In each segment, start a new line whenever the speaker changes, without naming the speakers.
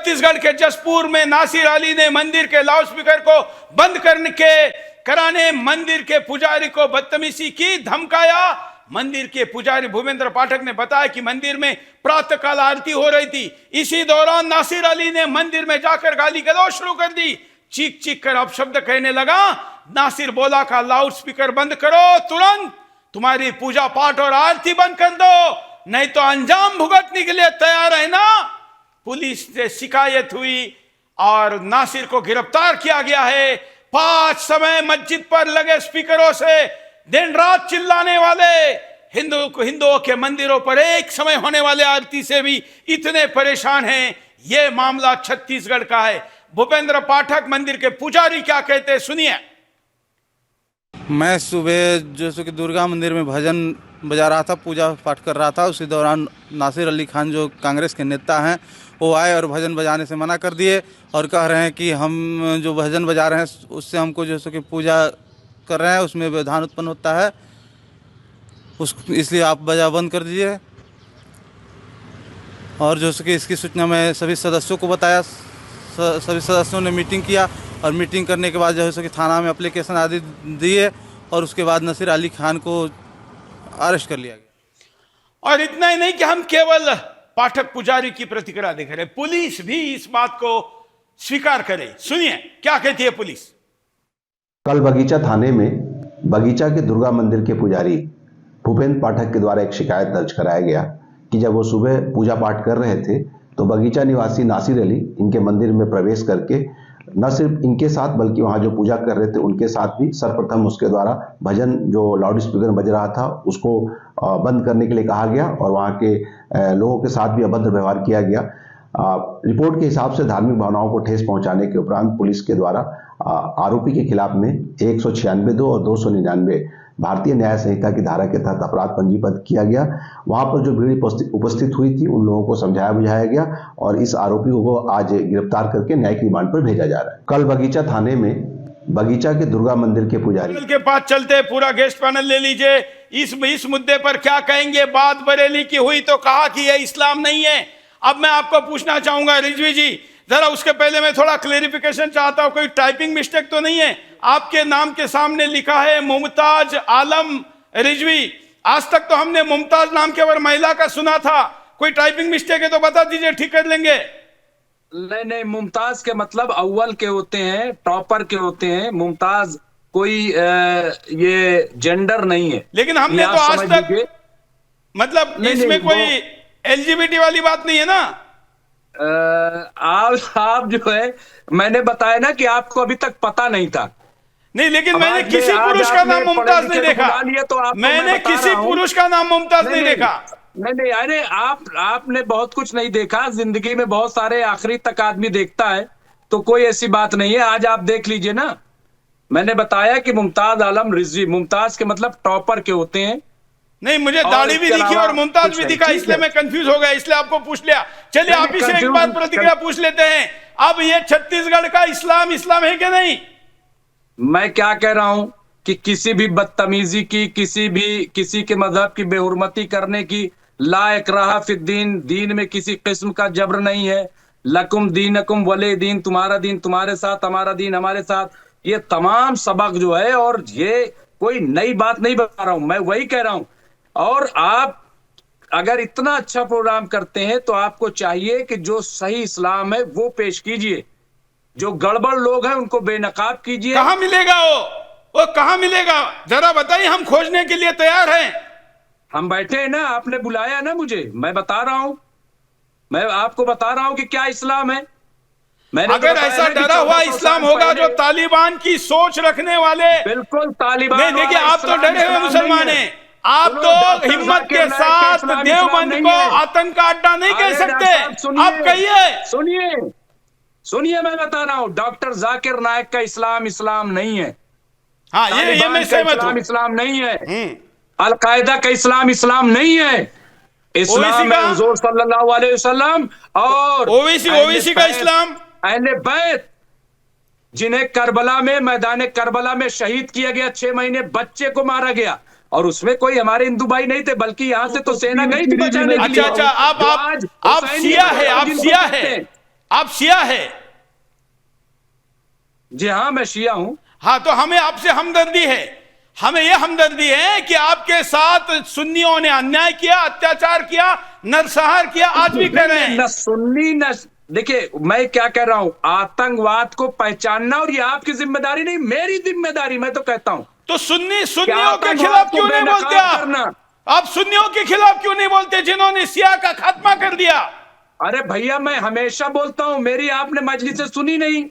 छत्तीसगढ़ के जसपुर में नासिर अली ने मंदिर के लाउडस्पीकर को बंद कराने मंदिर के पुजारी को बदतमीजी की, धमकाया। मंदिर के पुजारी भूपेंद्र पाठक ने बताया कि मंदिर में प्रातःकाल आरती हो रही थी। इसी दौरान नासिर अली ने मंदिर में जाकर गाली गलौज शुरू कर दी, चीख चीख कर अपशब्द कहने लगा। नासिर बोला का लाउडस्पीकर बंद करो, तुरंत तुम्हारी पूजा पाठ और आरती बंद कर दो, नहीं तो अंजाम भुगतने के लिए तैयार है ना। पुलिस से शिकायत हुई और नासिर को गिरफ्तार किया गया है। 5 समय मस्जिद पर लगे स्पीकरों से दिन रात चिल्लाने वाले हिंदुओं के मंदिरों पर एक समय होने वाले आरती से भी इतने परेशान हैं। यह मामला छत्तीसगढ़ का है। भूपेंद्र पाठक मंदिर के पुजारी क्या कहते हैं, सुनिए।
मैं सुबह जैसे कि दुर्गा मंदिर में भजन बजा रहा था, पूजा पाठ कर रहा था। उसी दौरान नासिर अली खान जो कांग्रेस के नेता हैं वो आए और भजन बजाने से मना कर दिए और कह रहे हैं कि हम जो भजन बजा रहे हैं उससे हमको जैसे कि पूजा कर रहे हैं उसमें व्यवधान उत्पन्न होता है, इसलिए आप बजा बंद कर दीजिए। और जैसे कि इसकी सूचना मैं सभी सदस्यों को बताया, सभी सदस्यों ने मीटिंग किया और मीटिंग करने के बाद जैसे कि थाना में एप्लीकेशन आदि दिए और उसके बाद नासिर अली खान को अरेस्ट कर लिया गया।
और इतना ही नहीं कि हम केवल पाठक पुजारी की प्रतिक्रिया देख रहे, पुलिस भी इस बात को स्वीकार करे। सुनिए क्या कहती है पुलिस।
कल बगीचा थाने में बगीचा के दुर्गा मंदिर के पुजारी भूपेंद्र पाठक के द्वारा एक शिकायत दर्ज कराया गया कि जब वो सुबह पूजा पाठ कर रहे थे तो बगीचा निवासी नासिर अली इनके मंदिर में प्रवेश करके न सिर्फ इनके साथ बल्कि वहां जो पूजा कर रहे थे उनके साथ भी सर्वप्रथम उसके द्वारा भजन जो लाउड स्पीकर बज रहा था उसको बंद करने के लिए कहा गया और वहां के लोगों के साथ भी अभद्र व्यवहार किया गया। रिपोर्ट के हिसाब से धार्मिक भावनाओं को ठेस पहुंचाने के उपरांत पुलिस के द्वारा आरोपी के खिलाफ में 196(2) और 299 भारतीय न्याय संहिता की धारा के तहत अपराध पंजीबद्ध किया गया। वहां पर जो भीड़ उपस्थित हुई थी उन लोगों को समझाया बुझाया गया और इस आरोपी को आज गिरफ्तार करके न्यायिक रिमांड पर भेजा जा रहा है। कल बगीचा थाने में बगीचा के दुर्गा मंदिर के पुजारी
के पास चलते, पूरा गेस्ट पैनल ले लीजिए। इस मुद्दे पर क्या कहेंगे। बात बरेली की हुई तो कहा कि यह इस्लाम नहीं है। अब मैं आपको पूछना चाहूंगा रिजवी जी, जरा उसके पहले मैं थोड़ा क्लेरिफिकेशन चाहता हूं, कोई टाइपिंग मिस्टेक तो नहीं है। आपके नाम के सामने लिखा है मुमताज आलम रिजवी। आज तक तो हमने मुमताज नाम केवल महिला का सुना था, कोई टाइपिंग मिस्टेक है तो बता दीजिए, ठीक कर लेंगे।
नहीं, मुमताज के मतलब अव्वल के होते हैं, टॉपर के होते हैं। मुमताज कोई ये जेंडर नहीं है।
लेकिन हमने तो आज तक मतलब इसमें कोई एलजीबीटी वाली बात नहीं है ना।
आप जो है, मैंने बताया ना कि आपको अभी तक पता नहीं था।
नहीं, लेकिन मैंने किसी पुरुष का नाम मुमताज नहीं देखा। मैंने किसी पुरुष का नाम मुमताज नहीं देखा।
नहीं, अरे आपने बहुत कुछ नहीं देखा जिंदगी में, बहुत सारे आखिरी तक आदमी देखता है, तो कोई ऐसी बात नहीं है। आज आप देख लीजिए ना, मैंने बताया कि मुमताज आलम रिजवी, मुमताज के मतलब टॉपर के होते हैं।
नहीं, मुझे दाढ़ी भी दिखी और मुमताज भी दिखा, इसलिए मैं कंफ्यूज हो गया, इसलिए आपको पूछ लिया। चलिए आप इसे एक बार प्रतिक्रिया पूछ लेते हैं। अब ये छत्तीसगढ़ का इस्लाम है कि नहीं?
मैं क्या कह रहा हूं कि किसी भी बदतमीजी की, किसी के मजहब की बेहुरमती करने की, ला इकराहा फिद्दीन, दीन में किसी किस्म का जबर नहीं है। लकुम दीनकुम वले दीन, तुम्हारा दीन तुम्हारे साथ, हमारा दीन हमारे साथ। ये तमाम सबक जो है, और ये कोई नई बात नहीं बता रहा हूं, मैं वही कह रहा हूं। और आप अगर इतना अच्छा प्रोग्राम करते हैं तो आपको चाहिए कि जो सही इस्लाम है वो पेश कीजिए, जो गड़बड़ लोग हैं उनको बेनकाब कीजिए।
कहां मिलेगा वो कहां मिलेगा, जरा बताइए, हम खोजने के लिए तैयार हैं।
हम बैठे हैं ना, आपने बुलाया ना मुझे, मैं बता रहा हूं, मैं आपको बता रहा हूं कि क्या इस्लाम है। मैंने
अगर ऐसा डरा हुआ इस्लाम होगा जो तालिबान की सोच रखने वाले,
बिल्कुल तालिबान।
नहीं, देखिए आप तो डरे हुए मुसलमान हैं, आप तो हिम्मत के साथ देवबंद को आतंक का अड्डा नहीं कह सकते। आप कहिए।
सुनिए, मैं बता रहा हूं, डॉक्टर जाकिर नायक का इस्लाम नहीं है।
हाँ, ये मैं सहमत हूं।
इस्लाम नहीं है। अलकायदा का इस्लाम नहीं है। इस्लाम है हुजूर सल्लल्लाहु अलैहि वसल्लम और
ओवैसी का इस्लाम,
अहले बैत, जिन्हें करबला में, मैदान करबला में शहीद किया गया, 6 महीने बच्चे को मारा गया, और उसमें कोई हमारे हिंदू भाई नहीं थे, बल्कि यहाँ से तो सेना गई थी बचाने के लिए।
अच्छा, आप शिया है, आप शिया है?
जी हाँ, मैं शिया हूं।
हाँ, तो हमें आपसे हमदर्दी है। हमें यह हमदर्दी है कि आपके साथ सुन्नियों ने अन्याय किया, अत्याचार किया, नरसंहार किया, आज भी कर रहे हैं।
न सुन्नी न, देखिए मैं क्या कह रहा हूं, आतंकवाद को पहचानना और ये आपकी जिम्मेदारी नहीं, मेरी जिम्मेदारी, मैं तो कहता हूं।
तो सुन्नियों के
आतंकवाद
खिलाफ
को
क्यों नहीं
बेनकाब
बोलते आप?
करना।
आप सुन्नियों के खिलाफ क्यों नहीं बोलते जिन्होंने शिया का खात्मा कर दिया?
अरे भैया, मैं हमेशा बोलता हूं, मेरी आपने मजलिसें सुनी नहीं,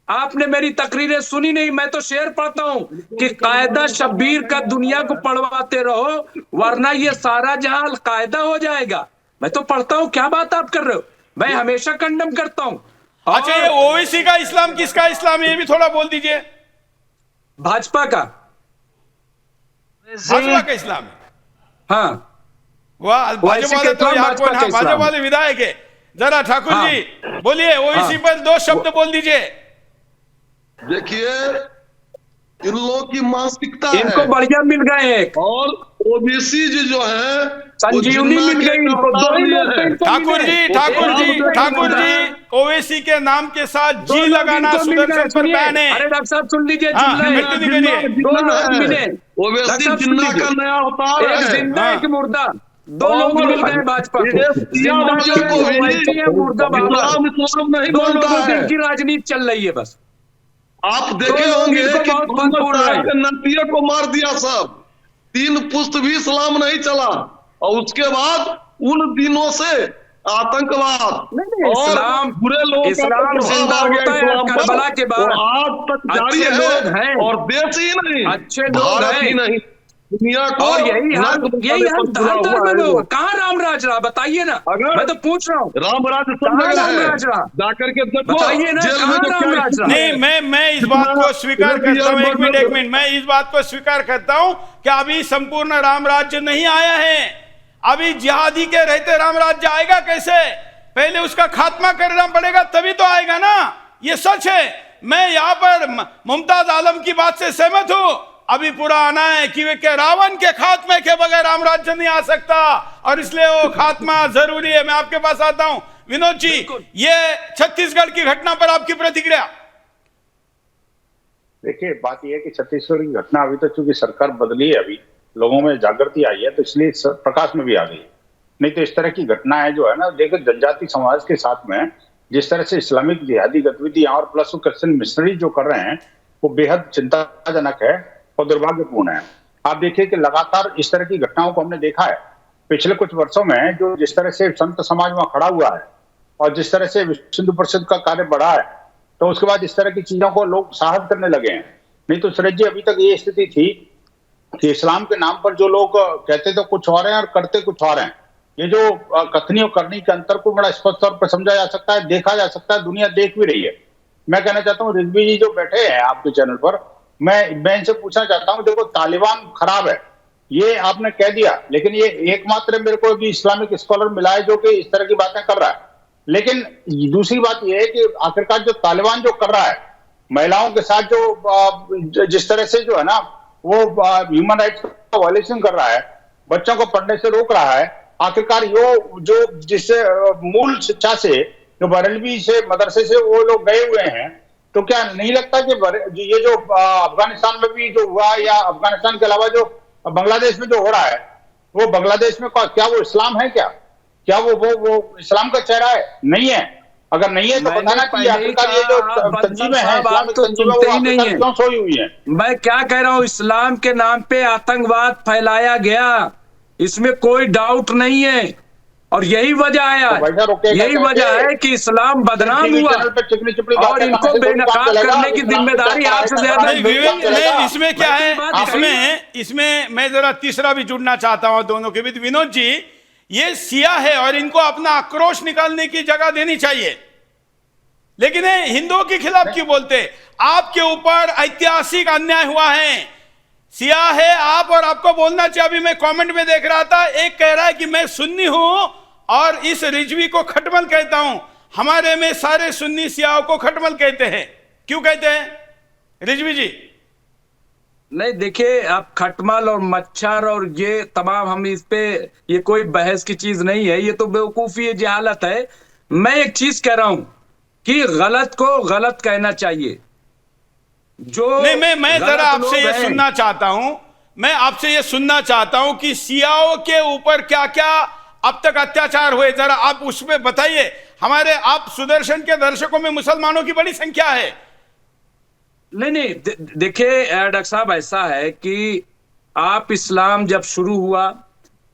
आपने मेरी तकरीरें सुनी नहीं। मैं तो शेर पढ़ता हूं कि कायदा शब्बीर का दुनिया को पढ़वाते रहो, वरना ये सारा जहां अल कायदा हो जाएगा। मैं तो पढ़ता हूं, क्या बात आप कर रहे हो? मैं हमेशा कंडम करता हूं।
अच्छा, ये ओवैसी का इस्लाम किसका इस्लाम है, ये भी थोड़ा बोल दीजिए।
भाजपा का।
भाजपा का इस्लाम है?
हाँ,
वाह, भाजपा वाले तो यहाँ कौन? हाँ, भाजपा वाले विधायक है। जरा ठाकुर
हाँ।
जी बोलिए, ओवैसी पर दो शब्द बोल दीजिए।
देखिए, इन लोगों की मानसिकता
इनको
है,
बढ़िया मिल गए एक,
और ओबीसी जो है
संजीवनी मिल गई इनको, दो ही लोग तो इनको
ठाकुर
मिले।
जी, ठाकुर जी, ओवैसी के नाम के साथ
दो
जी
लोग
लगाना
इनको मिल गए,
सुदर्शन पर
सुनिए।
बैन है।
अरे डॉक्टर साहब सुन लीजिए,
हाँ,
जुमला है।
मृत्यु नहीं करिए।
दो लोग मिले,
ओबीसी
डॉक्टर साहब सुन
जिन्ना
लीजिए।
का नया अवतार
एक
है।
जिंदा
हाँ।
एक मुर्दा, दो लोग मिल गए भाजपा को।
ये
जिंदा जो है वो वैसी है, मुर्दा बाबा।
इस्लाम नहीं
दो
बोलता
लोगों से
है।
इनकी राजनीति चल रही है बस।
आप देखे
लोग
होंगे
इनको
कि
बहुत
मोहम्मद
फल फूल रहे
साहब
हैं।
के नतिया को मार दिया सब, 3 पुश्त भी इस्लाम नहीं चला, और उसके बाद उन दिनों से आतंकवाद
नहीं,
और
इस्लाम-
बुरे लोगों का
इस्लाम
प्रभाव
जिंदा
आ गया
होता है
इस्लाम पर,
करबला के बाद।
और आज तक जारी
अच्छे लोग हैं।
है, और देश ही नहीं,
अच्छे लोग
भारत
हैं।
ही नहीं, दुनिया को
और यही हाल
नर्क
यही
बनाने
हाल
पर तुला
हर
हुआ
धर्म
है
में
वो।
होगा। कहाँ रामराज रहा, बताइए ना।
अगर-
मैं तो पूछ रहा हूँ,
रामराज सब
कहाँ
जगह है,
रामराज रहा?
जाकर के देखो,
बताइए ना,
जेल
कहाँ
में तो क्या
रामराज
स्थिति
रहा?
है।
नहीं, मैं इस बात को स्वीकार करता हूं। एक मिनट, मैं इस बात को स्वीकार करता हूं कि अभी संपूर्ण राम राज्य नहीं आया है। अभी जिहादी के रहते राम राज्य आएगा कैसे? पहले उसका खात्मा करना पड़ेगा, तभी तो आएगा ना। ये सच है। मैं यहां पर मुमताज आलम की बात से सहमत हूं। अभी पूरा आना है कि वे के रावण के खात्मे के बगैर राम राज्य नहीं आ सकता, और इसलिए वो खात्मा जरूरी है। मैं आपके पास आता हूं विनोद जी, ये छत्तीसगढ़ की घटना पर आपकी प्रतिक्रिया।
देखिए, बात यह है कि छत्तीसगढ़ की घटना अभी तो चूंकि सरकार बदली है, अभी लोगों में जागृति आई है, तो इसलिए प्रकाश में भी आ गई। नहीं तो इस तरह की घटनाएं जो है ना, देखो जनजाति समाज के साथ में जिस तरह से इस्लामिक जिहादी गतिविधियां और प्लस क्रिश्चियन मिशनरी जो कर रहे हैं, वो बेहद चिंताजनक है और दुर्भाग्यपूर्ण है। आप देखिए कि लगातार इस तरह की घटनाओं को हमने देखा है पिछले कुछ वर्षों में, जो जिस तरह से संत समाज वहां खड़ा हुआ है और जिस तरह से विश्व हिंदू परिषद का कार्य बढ़ा है, तो उसके बाद इस तरह की चीजों को लोग साहस करने लगे हैं। नहीं तो सूरज जी, अभी तक ये स्थिति थी कि इस्लाम के नाम पर जो लोग कहते तो कुछ और हैं और करते कुछ और हैं। ये जो कथनी और करनी के अंतर को बड़ा स्पष्ट तौर पर समझा जा सकता है, देखा जा सकता है, दुनिया देख भी रही है। मैं कहना चाहता हूँ रिजवी जी जो बैठे हैं आपके चैनल पर, मैं इनसे पूछना चाहता हूँ, देखो तालिबान खराब है ये आपने कह दिया, लेकिन ये एकमात्र मेरे को भी इस्लामिक स्कॉलर मिला है जो कि इस तरह की बातें कर रहा है। लेकिन दूसरी बात यह है कि आखिरकार जो तालिबान जो कर रहा है महिलाओं के साथ, जो जिस तरह से जो है ना वो ह्यूमन राइट्स का वायलेशन कर रहा है, बच्चों को पढ़ने से रोक रहा है, आखिरकार यो जो जिससे मूल शिक्षा से जो बरेलवी से मदरसे से वो लोग गए हुए हैं, तो क्या नहीं लगता कि ये जो अफगानिस्तान में भी जो हुआ, या अफगानिस्तान के अलावा जो बांग्लादेश में जो हो रहा है, वो बांग्लादेश में क्या वो इस्लाम है? क्या वो इस्लाम का चेहरा है? नहीं है। अगर नहीं है तो बताना चाहिए। आखिरकार ये जो तंजीमें हैं, इस्लामिक तंजीमें, वो आखिरकार क्यों सोई हुई हैं?
मैं क्या कह रहा हूं, इस्लाम के नाम पे आतंकवाद फैलाया गया, इसमें कोई डाउट नहीं है। और यही वजह है, यही वजह है कि इस्लाम बदनाम हुआ, और इनको बेनकाब करने की जिम्मेदारी आपसे ज्यादा।
इसमें क्या है, इसमें मैं जरा तीसरा भी जुड़ना चाहता हूं दोनों के बीच। विनोद जी, ये सिया है और इनको अपना आक्रोश निकालने की जगह देनी चाहिए, लेकिन हिंदुओं के खिलाफ क्यों बोलते? आपके ऊपर ऐतिहासिक अन्याय हुआ है, सिया है आप, और आपको बोलना चाहिए। अभी मैं कमेंट में देख रहा था, एक कह रहा है कि मैं सुन्नी हूं और इस रिजवी को खटमल कहता हूं। हमारे में सारे सुन्नी सियाओं को खटमल कहते हैं। क्यों कहते हैं रिजवी जी?
नहीं देखिए, आप खटमल और मच्छर और ये तमाम, हम इस पे, ये कोई बहस की चीज नहीं है, ये तो बेवकूफी है, जहालत है। मैं एक चीज कह रहा हूं कि गलत को गलत कहना चाहिए। जो
नहीं, मैं
गलत
जरा आपसे
लोग
ये
हैं,
सुनना चाहता हूं, मैं आपसे ये सुनना चाहता हूं कि सियाओं के ऊपर क्या क्या अब तक अत्याचार हुए, जरा आप उसमें बताइए। हमारे आप सुदर्शन के दर्शकों में मुसलमानों की बड़ी संख्या है।
नहीं, देखिए डॉक्टर साहब, ऐसा है कि आप इस्लाम जब शुरू हुआ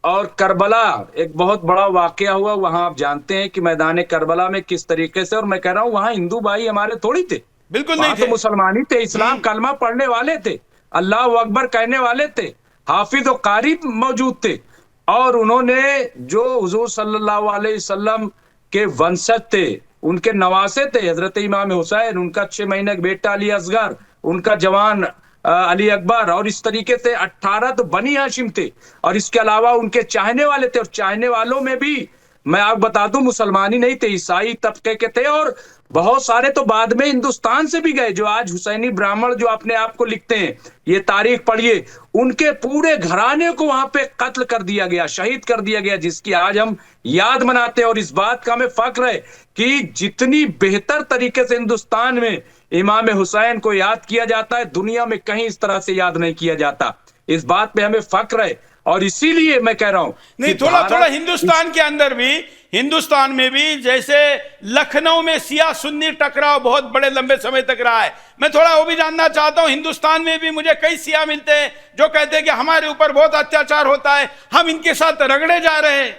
और करबला एक बहुत बड़ा वाकया हुआ, वहां आप जानते हैं कि मैदान करबला में किस तरीके से, और मैं कह रहा हूं वहां हिंदू भाई हमारे थोड़ी थे,
बिल्कुल नहीं
वहां तो
थे।
मुसलमान ही थे, इस्लाम कलमा पढ़ने वाले थे, अल्लाह अकबर कहने वाले थे, हाफिज और कारी मौजूद थे। और उन्होंने जो हुजूर सल्लल्लाहु अलैहि वसल्लम के वंशज थे, उनके नवासे थे, हजरत इमाम हुसैन, उनका 6 महीने का बेटा अली असगर, उनका जवान अली अकबर, और इस तरीके से 18 तो बनी हाशिम थे, और इसके अलावा उनके चाहने वाले थे, और चाहने वालों में भी मैं आपको बता दूं मुसलमान ही नहीं थे, ईसाई तबके के थे, और बहुत सारे तो बाद में हिंदुस्तान से भी गए, जो आज हुसैनी ब्राह्मण जो अपने आप को लिखते हैं, ये तारीख पढ़िए, उनके पूरे घराने को वहां पे कत्ल कर दिया गया, शहीद कर दिया गया, जिसकी आज हम याद मनाते हैं। और इस बात का हमें फख्र है कि जितनी बेहतर तरीके से हिंदुस्तान में इमाम हुसैन को याद किया जाता है, दुनिया में कहीं इस तरह से याद नहीं किया जाता। इस बात पे हमें फख्र है, और इसीलिए मैं कह रहा हूं
नहीं, थोड़ा थोड़ा हिंदुस्तान के अंदर भी, हिंदुस्तान में भी, जैसे लखनऊ में सिया सुन्नी टकराव बहुत बड़े लंबे समय तक रहा है, मैं थोड़ा वो भी जानना चाहता हूं। हिंदुस्तान में भी मुझे कई सिया मिलते हैं जो कहते हैं कि हमारे ऊपर बहुत अत्याचार होता है, हम इनके साथ रगड़े जा रहे हैं।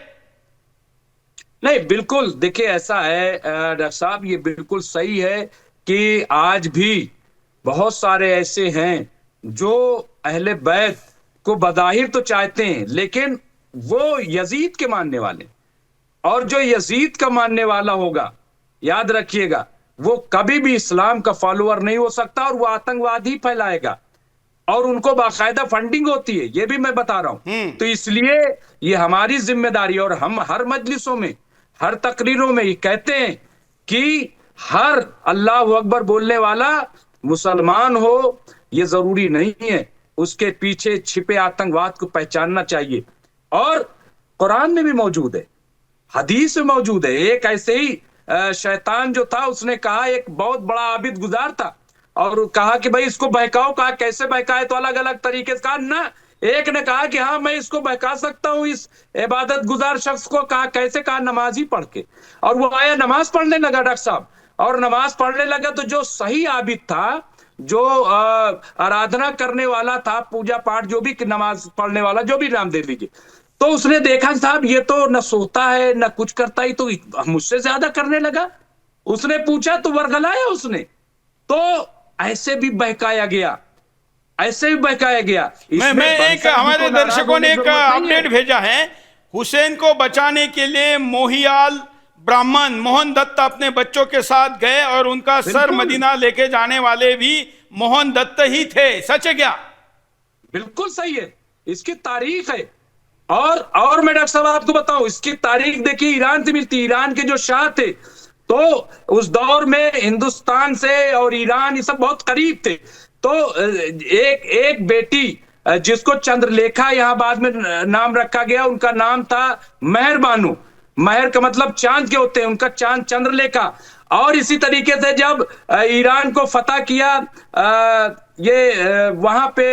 नहीं, बिल्कुल देखिए ऐसा है डॉक्टर साहब, ये बिल्कुल सही है कि आज भी बहुत सारे ऐसे हैं जो अहले बैत को बज़ाहिर तो चाहते हैं, लेकिन वो यजीद के मानने वाले, और जो यजीद का मानने वाला होगा, याद रखिएगा, वो कभी भी इस्लाम का फॉलोअर नहीं हो सकता, और वो आतंकवाद ही फैलाएगा, और उनको बाकायदा फंडिंग होती है, ये भी मैं बता रहा हूं। तो इसलिए ये हमारी जिम्मेदारी, और हम हर मजलिसों में, हर तकरीरों में ये कहते हैं कि हर अल्लाह अकबर बोलने वाला मुसलमान हो, ये जरूरी नहीं है, उसके पीछे छिपे आतंकवाद को पहचानना चाहिए। और कुरान में भी मौजूद है, हदीस में मौजूद है। एक ऐसे ही शैतान जो था, उसने कहा, एक बहुत बड़ा आबिद गुजार था, और कहा कि भाई इसको बहकाओ, कहा कैसे बहकाए, तो अलग अलग तरीके से कहा ना, एक ने कहा कि हाँ मैं इसको बहका सकता हूं, इस इबादत गुजार शख्स को, कहा कैसे, कहा नमाज ही पढ़ के, और वो आया नमाज पढ़ने लगा डॉक्टर साहब, और नमाज पढ़ने लगा तो जो सही आबिद था, जो आराधना करने वाला था, पूजा पाठ, जो भी नमाज पढ़ने वाला, जो भी नाम दे लीजिए, तो उसने देखा साहब ये तो न सोता है न कुछ करता ही, तो मुझसे ज्यादा करने लगा। उसने पूछा तो वर्गलाया उसने, तो ऐसे भी बहकाया गया, ऐसे भी बहकाया गया।
मैं एक, हमारे दर्शकों ने एक अपडेट भेजा है, हुसैन को बचाने के लिए मोहियाल ब्राह्मण मोहन दत्त अपने बच्चों के साथ गए, और उनका सर मदीना लेके जाने वाले भी मोहन दत्त ही थे, सच है क्या?
बिल्कुल सही है, इसकी तारीख है। और मैं डॉक्टर साहब आपको बताऊं, इसकी तारीख देखिए ईरान से मिलती है। ईरान के जो शाह थे, तो उस दौर में हिंदुस्तान से और ईरान ये सब बहुत करीब थे। तो एक बेटी जिसको चंद्रलेखा यहाँ बाद में नाम रखा गया, उनका नाम था मेहर बानो, मेहर का मतलब चांद के होते हैं, उनका चांद चंद्रलेखा। और इसी तरीके से जब ईरान को फतह किया ये वहां पे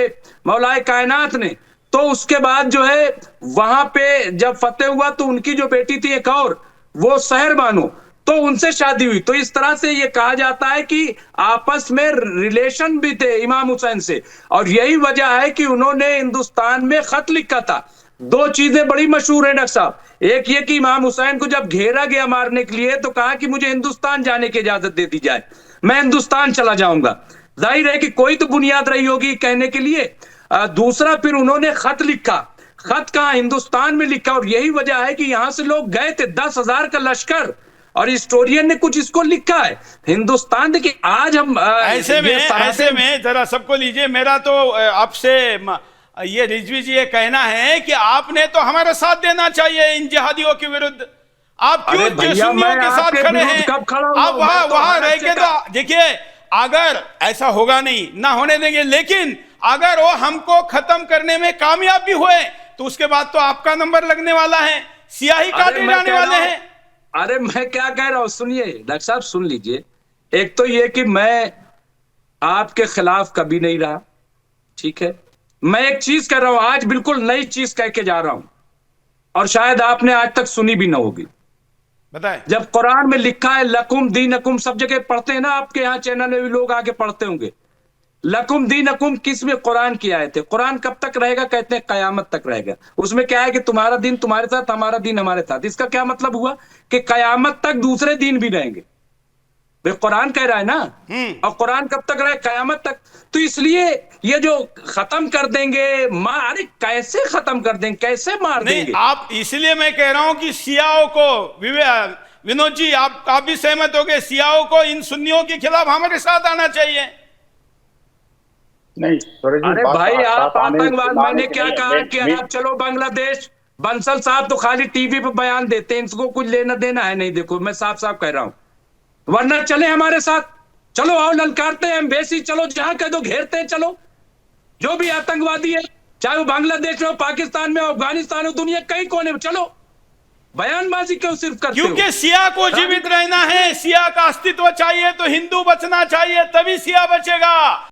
मौलाए कायनात ने, तो उसके बाद जो है वहां पे जब फतेह हुआ, तो उनकी जो बेटी थी एक और, वो सहर बानो, तो उनसे शादी हुई। तो इस तरह से ये कहा जाता है कि आपस में रिलेशन भी थे इमाम हुसैन से, और यही वजह है कि उन्होंने हिंदुस्तान में खत लिखा था। दो चीजें बड़ी मशहूर है डॉक्टर साहब, एक ये कि इमाम हुसैन को जब घेरा गया मारने के लिए, तो कहा कि मुझे हिंदुस्तान जाने की इजाजत दे दी जाए, मैं हिंदुस्तान चला जाऊंगा। जाहिर है कि कोई तो बुनियाद रही होगी कहने के लिए। दूसरा, फिर उन्होंने खत लिखा, खत कहाँ, हिंदुस्तान में लिखा, और यही वजह है कि यहां से लोग गए थे, 10,000 का लश्कर, और हिस्टोरियन ने कुछ इसको लिखा है। हिंदुस्तान देखिए आज हम
ऐसे में जरा सबको लीजिए, मेरा तो आपसे ये रिजवी जी ये कहना है कि आपने तो हमारा साथ देना चाहिए इन जिहादियों के विरुद्ध। आप क्यों सुन्नियों के साथ खड़े हैं? आप वहां रह के तो देखिए, अगर ऐसा होगा नहीं, ना होने देंगे, लेकिन अगर वो हमको खत्म करने में कामयाब भी हुए, तो उसके बाद तो आपका नंबर लगने वाला है, सियाही काटे जाने वाले हैं।
अरे मैं क्या कह रहा हूं, सुनिए डॉक्टर साहब, सुन लीजिए। एक तो ये कि मैं आपके खिलाफ कभी नहीं रहा, ठीक है। मैं एक चीज कह रहा हूं, आज बिल्कुल नई चीज कह के जा रहा हूं, और शायद आपने आज तक सुनी भी ना होगी।
बताएं।
जब कुरान में लिखा है लकुम दीनकुम, सब जगह पढ़ते हैं ना, आपके यहाँ चैनल में भी लोग आके पढ़ते होंगे। लकुम दीनकुम किस में कुरान की आयत है? कुरान कब तक रहेगा? कहते हैं कयामत तक रहेगा। उसमें क्या है कि तुम्हारा दिन तुम्हारे साथ, हमारा दिन हमारे साथ। इसका क्या मतलब हुआ कि कयामत तक दूसरे दिन भी रहेंगे। वे कुरान कह रहा है ना, और कुरान कब तक रहे? कयामत तक। तो इसलिए ये जो खत्म कर देंगे, अरे कैसे खत्म कर देंगे, कैसे मार
नहीं,
देंगे?
आप, इसलिए मैं कह रहा हूं कि सियाओं को, विनोद जी आप भी सहमत हो गए, सियाओं को इन सुन्नियों के खिलाफ हमारे साथ आना चाहिए।
नहीं सूरज जी,
अरे
बात
भाई,
तो
आप
साथ आने
आतंकवाद,
लाने
मैंने
की
क्या
नहीं है।
कहा कि आप चलो बांग्लादेश। बंसल साहब तो खाली टीवी पे बयान देते हैं, इनको कुछ लेना देना है नहीं। देखो, मैं साफ साफ कह रहा हूं, वरना चले हमारे साथ, चलो आओ, ललकारते हैं एम्बेसी, चलो जहां कह दो घेरते हैं, चलो। जो भी आतंकवादी है, चाहे वो बांग्लादेश में हो, पाकिस्तान में हो, अफगानिस्तान हो, दुनिया कई कोने में, चलो। बयानबाजी क्यों सिर्फ करते हो?
क्योंकि सिया को जीवित रहना है, सिया का अस्तित्व चाहिए, तो हिंदू बचना चाहिए, तभी सिया बचेगा।